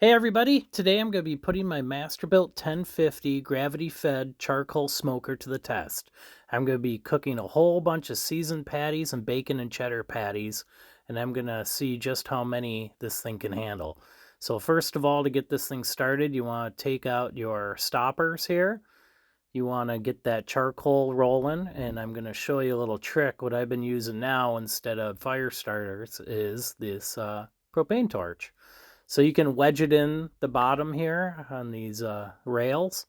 Hey everybody, today I'm going to be putting my Masterbuilt 1050 gravity fed charcoal smoker to the test. I'm going to be cooking a whole bunch of seasoned patties and bacon and cheddar patties, and I'm going to see just how many this thing can handle. So first of all, to get this thing started, you want to take out your stoppers here. You want to get that charcoal rolling, and I'm going to show you a little trick. What I've been using now instead of fire starters is this propane torch. So you can wedge it in the bottom here on these rails.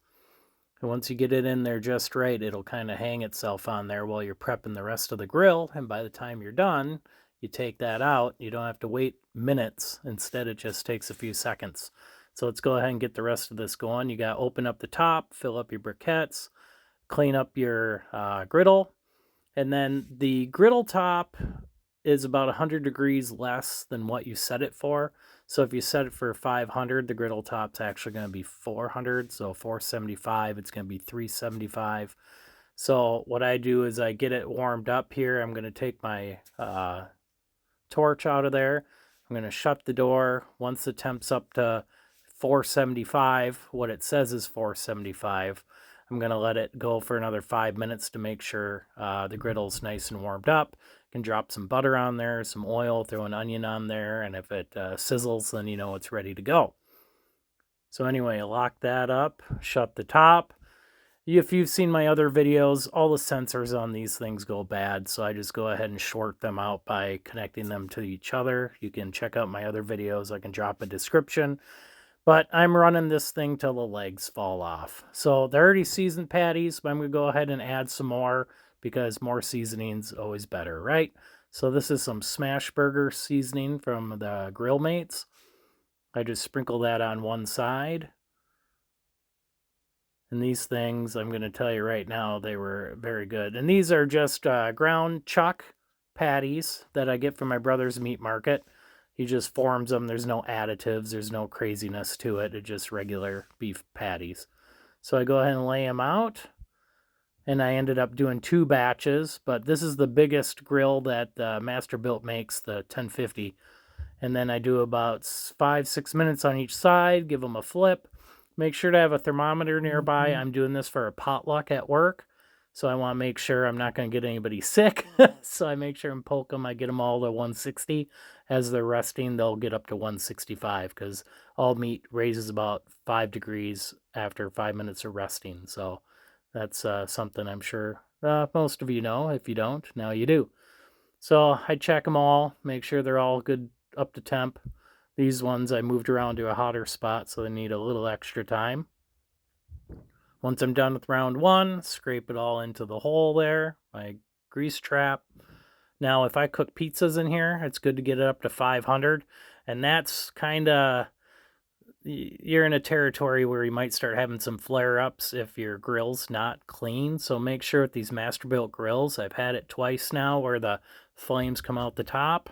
And once you get it in there just right, it'll kind of hang itself on there while you're prepping the rest of the grill. And by the time you're done, you take that out. You don't have to wait minutes. Instead, it just takes a few seconds. So let's go ahead and get the rest of this going. You got to open up the top, fill up your briquettes, clean up your griddle. And then the griddle top is about 100 degrees less than what you set it for. So if you set it for 500, the griddle top's actually going to be 400. So 475, it's going to be 375. So what I do is I get it warmed up here. I'm going to take my torch out of there. I'm going to shut the door. Once the temp's up to 475, what it says is 475. I'm going to let it go for another 5 minutes to make sure the griddle's nice and warmed up. Can drop some butter on there, some oil, throw an onion on there, and if it sizzles, then you know it's ready to go. So anyway, lock that up, shut the top. If you've seen my other videos, all the sensors on these things go bad, so I just go ahead and short them out by connecting them to each other. You can check out my other videos. I can drop a description. But I'm running this thing till the legs fall off. So they're already seasoned patties, but I'm going to go ahead and add some more because more seasoning's always better, right? So this is some smash burger seasoning from the Grill Mates. I just sprinkle that on one side. And these things, I'm going to tell you right now, they were very good. And these are just ground chuck patties that I get from my brother's meat market. He just forms them. There's no additives. There's no craziness to it. It's just regular beef patties. So I go ahead and lay them out. And I ended up doing 2 batches. But this is the biggest grill that Masterbuilt makes, the 1050. And then I do about 5-6 minutes on each side. Give them a flip. Make sure to have a thermometer nearby. I'm doing this for a potluck at work. So I want to make sure I'm not going to get anybody sick. So I make sure and poke them. I get them all to 160. As they're resting, they'll get up to 165 because all meat raises about 5 degrees after 5 minutes of resting. So that's something I'm sure most of you know. If you don't, now you do. So I check them all, make sure they're all good up to temp. These ones I moved around to a hotter spot, so they need a little extra time. Once I'm done with round 1, scrape it all into the hole there, my grease trap. Now, if I cook pizzas in here, it's good to get it up to 500, and that's kind of, you're in a territory where you might start having some flare-ups if your grill's not clean. So make sure with these Masterbuilt grills, I've had it twice now where the flames come out the top.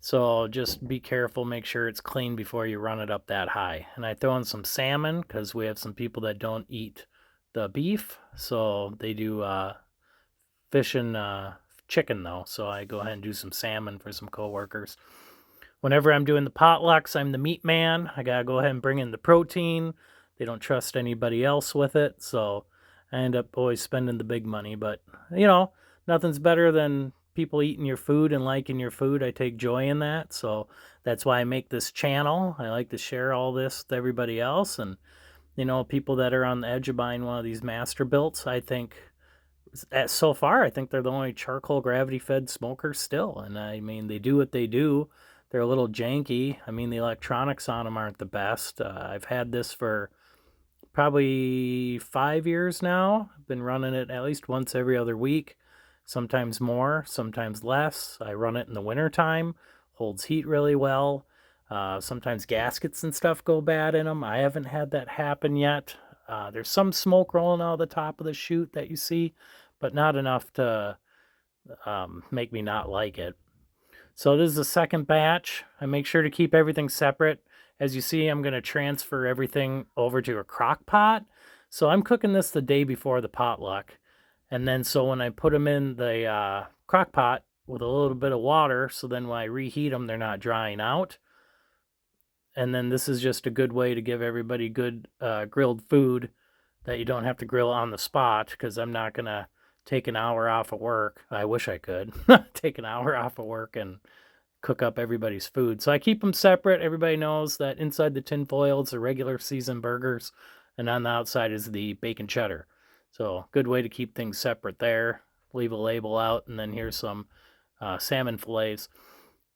So just be careful, make sure it's clean before you run it up that high. And I throw in some salmon because we have some people that don't eat the beef. So they do fish and chicken though. So I go ahead and do some salmon for some coworkers. Whenever I'm doing the potlucks, I'm the meat man. I gotta go ahead and bring in the protein. They don't trust anybody else with it. So I end up always spending the big money. But, you know, nothing's better than people eating your food and liking your food. I take joy in that. So that's why I make this channel. I like to share all this with everybody else. And, you know, people that are on the edge of buying one of these Masterbuilts, I think, so far, I think they're the only charcoal gravity fed smokers still. And I mean, they do what they do. They're a little janky. I mean, the electronics on them aren't the best. I've had this for probably 5 years now. I've been running it at least once every other week. Sometimes more, sometimes less. I run it in the wintertime, holds heat really well. Sometimes gaskets and stuff go bad in them. I haven't had that happen yet. There's some smoke rolling out of the top of the chute that you see, but not enough to make me not like it. So this is the second batch. I make sure to keep everything separate. As you see, I'm going to transfer everything over to a crock pot. So I'm cooking this the day before the potluck. And then so when I put them in the crock pot with a little bit of water, so then when I reheat them, they're not drying out. And then this is just a good way to give everybody good grilled food that you don't have to grill on the spot, because I'm not going to take an hour off of work. I wish I could take an hour off of work and cook up everybody's food. So I keep them separate. Everybody knows that inside the tin foil is the regular seasoned burgers, and on the outside is the bacon cheddar. So good way to keep things separate there. Leave a label out, and then here's some salmon fillets.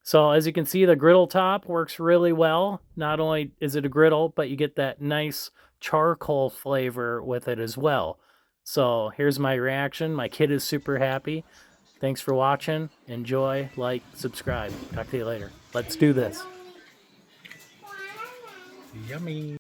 So as you can see, the griddle top works really well. Not only is it a griddle, but you get that nice charcoal flavor with it as well. So here's my reaction. My kid is super happy. Thanks for watching. Enjoy, like, subscribe. Talk to you later. Let's do this. Yummy.